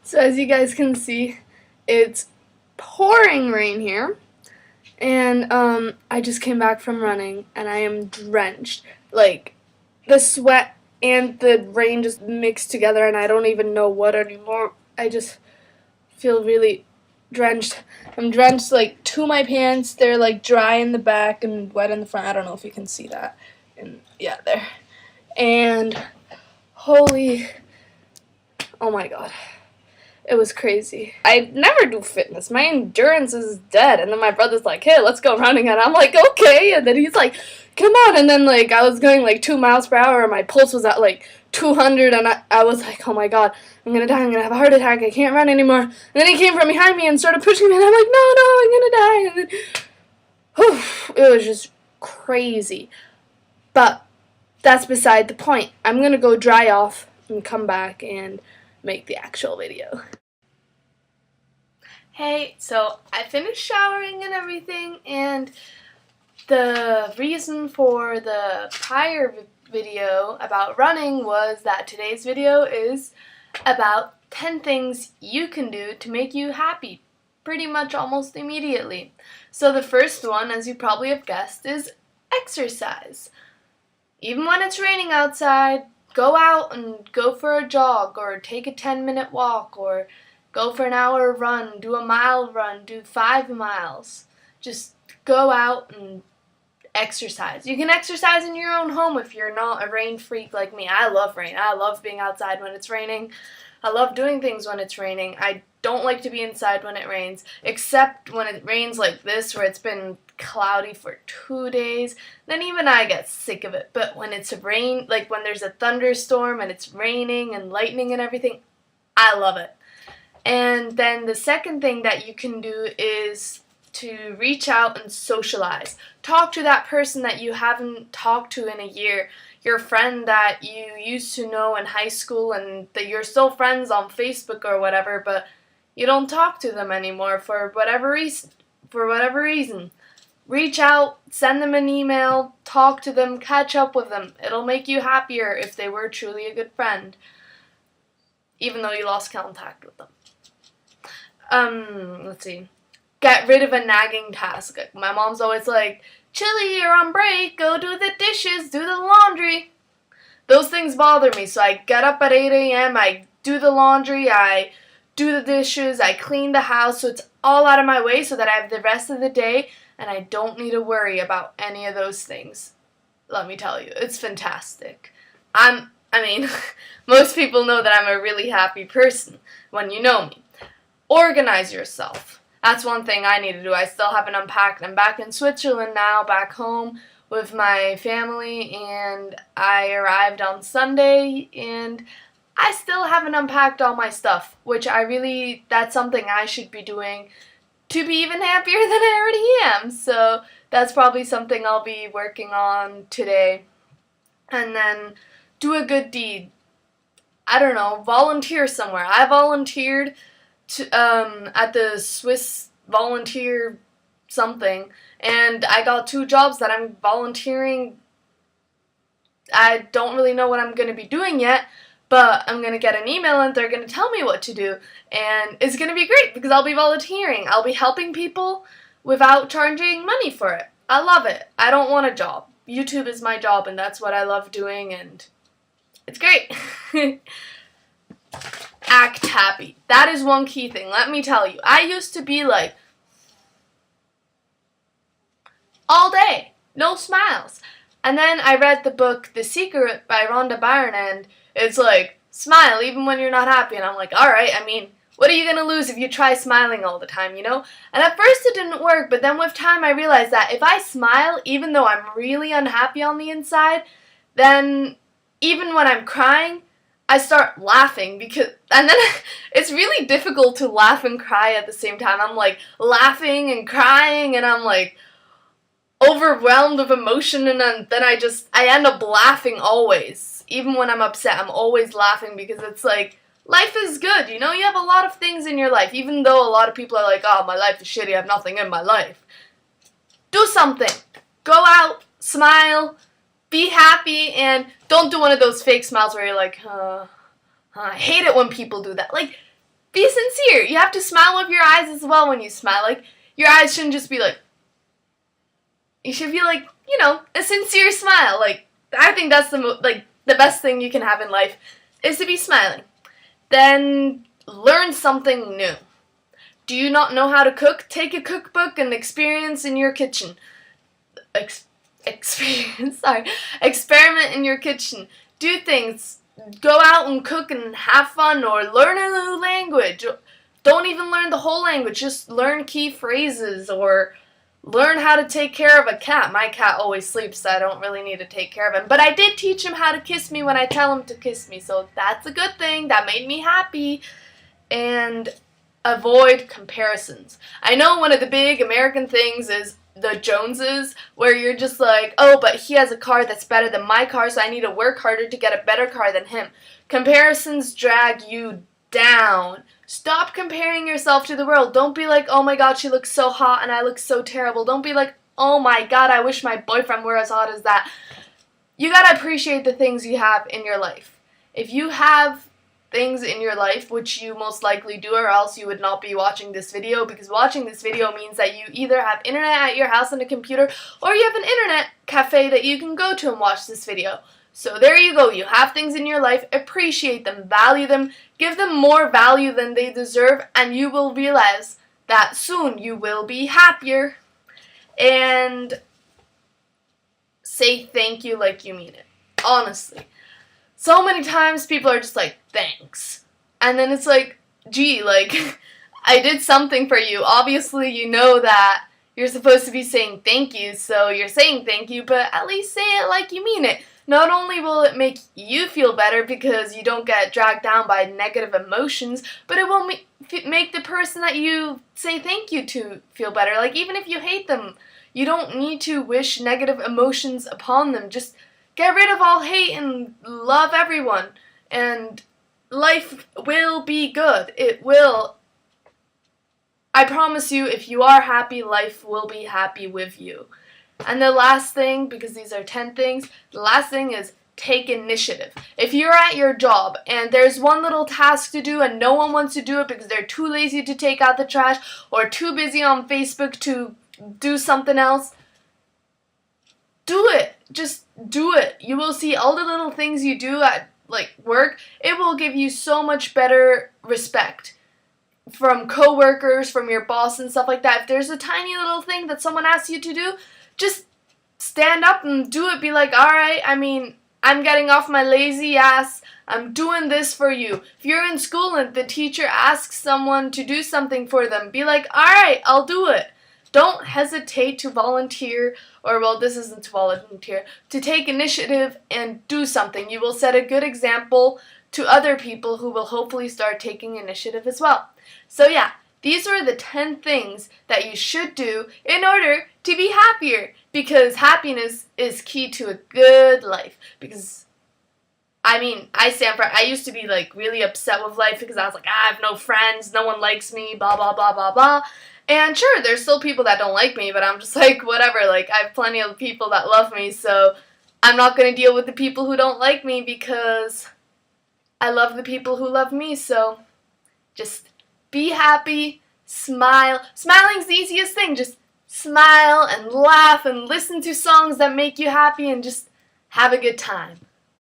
So as you guys can see, it's pouring rain here, and I just came back from running, and I am drenched. Like, the sweat and the rain just mixed together, and I don't even know what anymore. I just feel really drenched. I'm drenched, like, to my pants. They're, like, dry in the back and wet in the front. I don't know if you can see that. And, yeah, there. And, holy, oh my god. It was crazy. I never do fitness. My endurance is dead. And then my brother's like, hey, let's go running. And I'm like, okay. And then he's like, come on. And then, like, I was going, like, 2 miles per hour. And my pulse was at, like, 200. And I was like, oh, my God. I'm going to die. I'm going to have a heart attack. I can't run anymore. And then he came from behind me and started pushing me. And I'm like, no, I'm going to die. And then, whew, it was just crazy. But that's beside the point. I'm going to go dry off and come back and make the actual video. Hey, so I finished showering and everything, and the reason for the prior video about running was that today's video is about 10 things you can do to make you happy pretty much almost immediately. So the first one, as you probably have guessed, is exercise. Even when it's raining outside, go out and go for a jog, or take a 10-minute walk, or go for an hour run, do a mile run, do 5 miles. Just go out and exercise. You can exercise in your own home if you're not a rain freak like me. I love rain. I love being outside when it's raining. I love doing things when it's raining. I don't like to be inside when it rains, except when it rains like this, where it's been cloudy for 2 days. Then even I get sick of it. But when it's rain, like when there's a thunderstorm and it's raining and lightning and everything, I love it. And then the second thing that you can do is to reach out and socialize. Talk to that person that you haven't talked to in a year. Your friend that you used to know in high school and that you're still friends on Facebook or whatever, but you don't talk to them anymore for whatever reason. Reach out, send them an email, talk to them, catch up with them. It'll make you happier if they were truly a good friend, even though you lost contact with them. Let's see. Get rid of a nagging task. My mom's always like, Chili, you're on break, go do the dishes, do the laundry. Those things bother me, so I get up at 8 a.m., I do the laundry, I do the dishes, I clean the house, so it's all out of my way so that I have the rest of the day and I don't need to worry about any of those things. Let me tell you, it's fantastic. I mean, most people know that I'm a really happy person when you know me. Organize yourself. That's one thing I need to do. I still haven't unpacked. I'm back in Switzerland now, back home with my family, and I arrived on Sunday, and I still haven't unpacked all my stuff, which that's something I should be doing to be even happier than I already am. So that's probably something I'll be working on today. And then do a good deed. I don't know, volunteer somewhere. I volunteered at the Swiss volunteer something, and I got 2 jobs that I'm volunteering. I don't really know what I'm going to be doing yet, but I'm going to get an email and they're going to tell me what to do, and it's going to be great because I'll be volunteering. I'll be helping people without charging money for it. I love it. I don't want a job. YouTube is my job, and that's what I love doing, and it's great. Act happy. That is one key thing. Let me tell you. I used to be like, all day, no smiles. And then I read the book The Secret by Rhonda Byrne, and it's like, smile even when you're not happy. And I'm like, alright, I mean, what are you going to lose if you try smiling all the time, you know? And at first it didn't work, but then with time I realized that if I smile, even though I'm really unhappy on the inside, then even when I'm crying, I start laughing and then it's really difficult to laugh and cry at the same time. I'm like laughing and crying, and I'm like overwhelmed with emotion, and then I end up laughing always. Even when I'm upset, I'm always laughing because it's like, life is good, you know? You have a lot of things in your life, even though a lot of people are like, oh, my life is shitty, I have nothing in my life. Do something. Go out, smile, be happy, and don't do one of those fake smiles where you're like, I hate it when people do that. Like, be sincere. You have to smile with your eyes as well when you smile. Like, your eyes shouldn't just be like, you should be like, you know, a sincere smile. Like, I think that's the best thing you can have in life is to be smiling. Then learn something new. Do you not know how to cook? Take a cookbook and experience in your kitchen. Experiment in your kitchen. Do things. Go out and cook and have fun, or learn a new language. Don't even learn the whole language. Just learn key phrases, or learn how to take care of a cat. My cat always sleeps, so I don't really need to take care of him. But I did teach him how to kiss me when I tell him to kiss me, so that's a good thing. That made me happy. And avoid comparisons. I know one of the big American things is the Joneses, where you're just like, oh, but he has a car that's better than my car, so I need to work harder to get a better car than him. Comparisons drag you down. Stop comparing yourself to the world. Don't be like, oh my god, she looks so hot and I look so terrible. Don't be like, oh my god, I wish my boyfriend were as hot as that. You gotta appreciate the things you have in your life. If you have things in your life, which you most likely do, or else you would not be watching this video, because watching this video means that you either have internet at your house and a computer, or you have an internet cafe that you can go to and watch this video. So there you go. You have things in your life. Appreciate them. Value them. Give them more value than they deserve, and you will realize that soon you will be happier. And say thank you like you mean it. Honestly. So many times people are just like, thanks. And then it's like, gee, like, I did something for you. Obviously, you know that you're supposed to be saying thank you, so you're saying thank you, but at least say it like you mean it. Not only will it make you feel better because you don't get dragged down by negative emotions, but it will make the person that you say thank you to feel better. Like, even if you hate them, you don't need to wish negative emotions upon them. Just get rid of all hate and love everyone, and life will be good. It will. I promise you, if you are happy, life will be happy with you. And the last thing, because these are 10 things, the last thing is take initiative. If you're at your job and there's one little task to do and no one wants to do it because they're too lazy to take out the trash or too busy on Facebook to do something else, do it. Just do it. You will see all the little things you do at work. It will give you so much better respect from coworkers, from your boss and stuff like that. If there's a tiny little thing that someone asks you to do, just stand up and do it. Be like, alright, I'm getting off my lazy ass. I'm doing this for you. If you're in school and the teacher asks someone to do something for them, be like, alright, I'll do it. Don't hesitate to volunteer, or, well, this isn't to volunteer, to take initiative and do something. You will set a good example to other people who will hopefully start taking initiative as well. So yeah, these are the 10 things that you should do in order to be happier, because happiness is key to a good life. Because, I used to be really upset with life because I was like, I have no friends, no one likes me, blah, blah, blah, blah, blah. And sure, there's still people that don't like me, but I'm just like, whatever, I have plenty of people that love me, so I'm not going to deal with the people who don't like me because I love the people who love me. So just be happy, smile. Smiling's the easiest thing. Just smile and laugh and listen to songs that make you happy and just have a good time.